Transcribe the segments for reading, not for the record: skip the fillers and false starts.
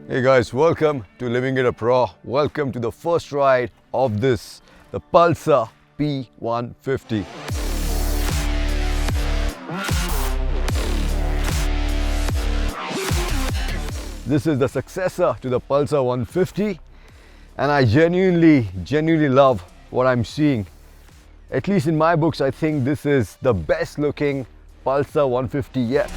Hey guys, welcome to Living It Up Raw. Welcome to the first ride of this, the Pulsar P150. This is the successor to the Pulsar 150 and I genuinely love what I'm seeing. At least in my books, I think this is the best looking Pulsar 150 yet.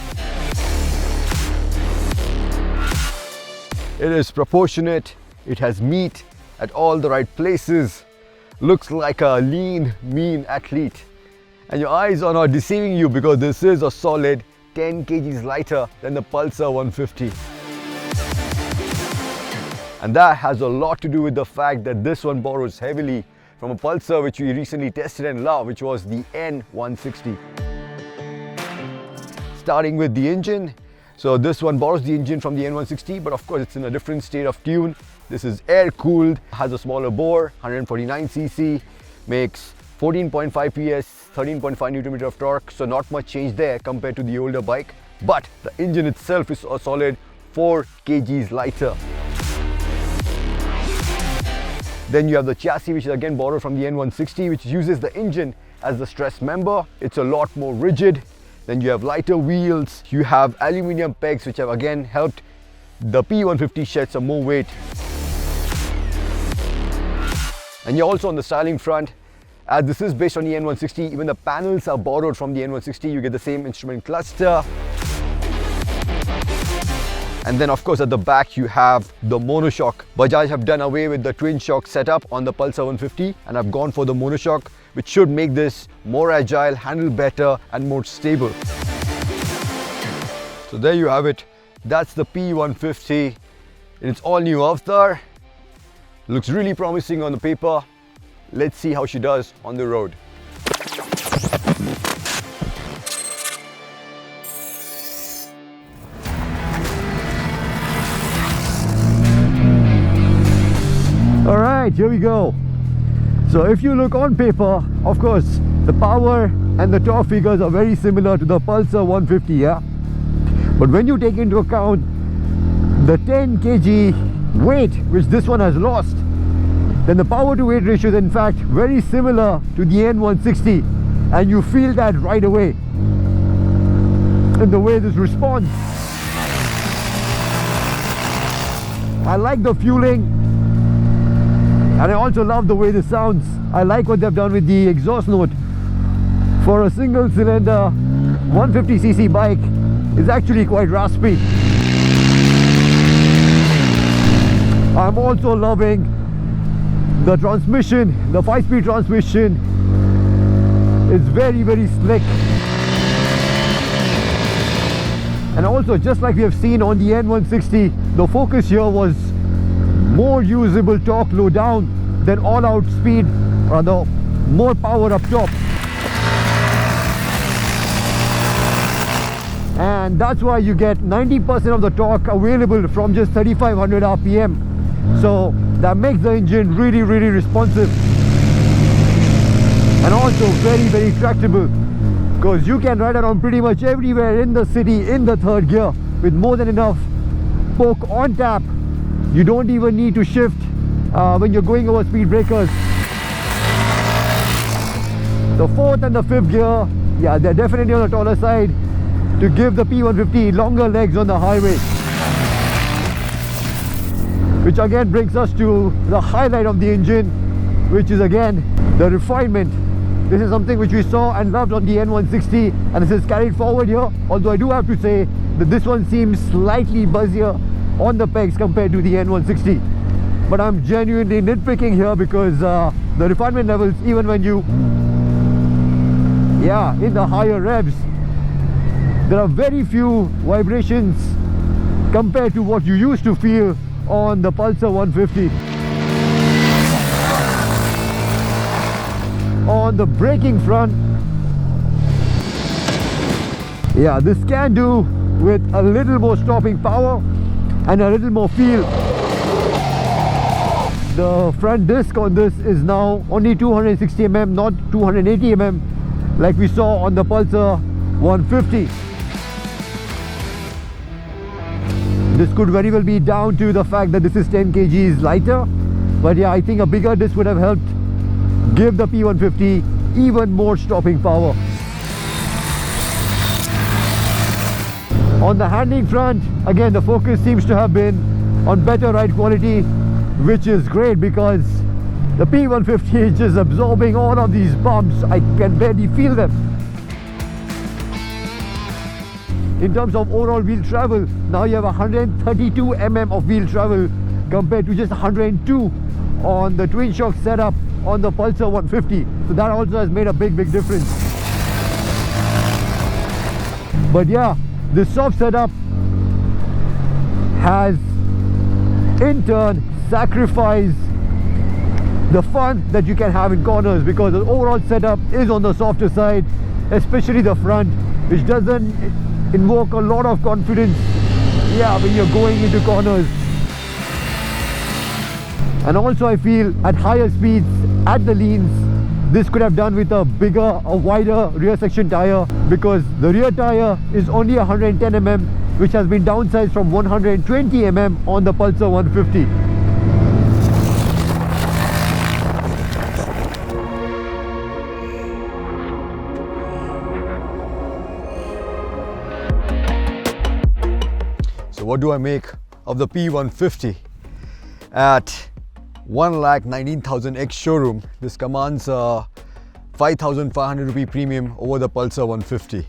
It is proportionate, it has meat at all the right places, looks like a lean, mean athlete. And your eyes are not deceiving you because this is a solid 10 kgs lighter than the Pulsar 150. And that has a lot to do with the fact that this one borrows heavily from a Pulsar which we recently tested and loved, which was the N160. Starting with the engine. So this one borrows the engine from the N160, but of course it's in a different state of tune. This is air-cooled, has a smaller bore, 149cc, makes 14.5 PS, 13.5 Nm of torque, so not much change there compared to the older bike. But the engine itself is a solid 4 kgs lighter. Then you have the chassis, which is again borrowed from the N160, which uses the engine as the stress member. It's a lot more rigid. Then you have lighter wheels, you have aluminium pegs which have again helped the P150 shed some more weight. And you're also on the styling front, as this is based on the N160, even the panels are borrowed from the N160, you get the same instrument cluster. And then of course at the back you have the monoshock. Bajaj have done away with the twin shock setup on the Pulsar 150 and have gone for the monoshock, which should make this more agile, handle better and more stable. So there you have it. That's the P150 in its all new avatar. Looks really promising on the paper. Let's see how she does on the road. All right, here we go. So if you look on paper, of course, the power and the torque figures are very similar to the Pulsar 150, yeah? But when you take into account the 10 kg weight which this one has lost, then the power to weight ratio is in fact very similar to the N160, and you feel that right away in the way this responds. I like the fueling. And I also love the way this sounds. I like what they've done with the exhaust note. For a single cylinder 150cc bike, it's actually quite raspy. I'm also loving the transmission. The 5-speed transmission is very slick. And also, just like we have seen on the N160, the focus here was more usable torque low down than all out speed, or the more power up top. And that's why you get 90% of the torque available from just 3500 RPM. So that makes the engine really responsive and also very tractable, because you can ride around pretty much everywhere in the city in the third gear with more than enough poke on tap. You don't even need to shift when you're going over speed breakers. The fourth and the fifth gear, yeah, they're definitely on the taller side to give the P150 longer legs on the highway. Which again brings us to the highlight of the engine, which is again the refinement. This is something which we saw and loved on the N160, and this is carried forward here. Although I do have to say that this one seems slightly buzzier on the pegs compared to the N160. But I'm genuinely nitpicking here because the refinement levels, even when you, in the higher revs, there are very few vibrations compared to what you used to feel on the Pulsar 150. On the braking front, this can do with a little more stopping power and a little more feel. The front disc on this is now only 260mm, not 280mm like we saw on the Pulsar 150. This could very well be down to the fact that this is 10 kgs lighter, but yeah, I think a bigger disc would have helped give the P150 even more stopping power. On the handling front, again, the focus seems to have been on better ride quality, which is great because the P150 is just absorbing all of these bumps. I can barely feel them. In terms of overall wheel travel, now you have 132 mm of wheel travel compared to just 102 on the twin shock setup on the Pulsar 150. So that also has made a big difference. But yeah, this soft setup has in turn sacrificed the fun that you can have in corners, because the overall setup is on the softer side, especially the front, which doesn't invoke a lot of confidence, yeah, when you're going into corners. And also I feel at higher speeds, at the leans, this could have done with a bigger, a wider rear section tire, because the rear tire is only 110 mm, which has been downsized from 120 mm on the Pulsar 150. So what do I make of the P150? At 1,19,000 ex showroom, this commands a 5,500 rupee premium over the Pulsar 150.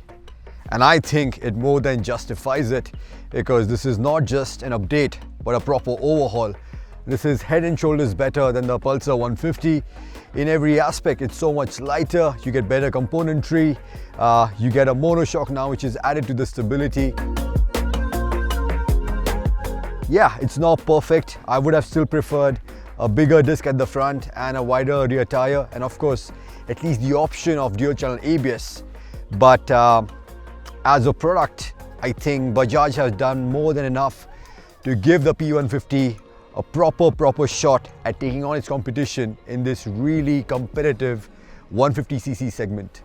And I think it more than justifies it, because this is not just an update but a proper overhaul. This is head and shoulders better than the Pulsar 150 in every aspect. It's so much lighter, you get better componentry, you get a monoshock now which is added to the stability. Yeah, it's not perfect. I would have still preferred a bigger disc at the front and a wider rear tire, and of course at least the option of dual channel ABS. But as a product, I think Bajaj has done more than enough to give the P150 a proper shot at taking on its competition in this really competitive 150cc segment.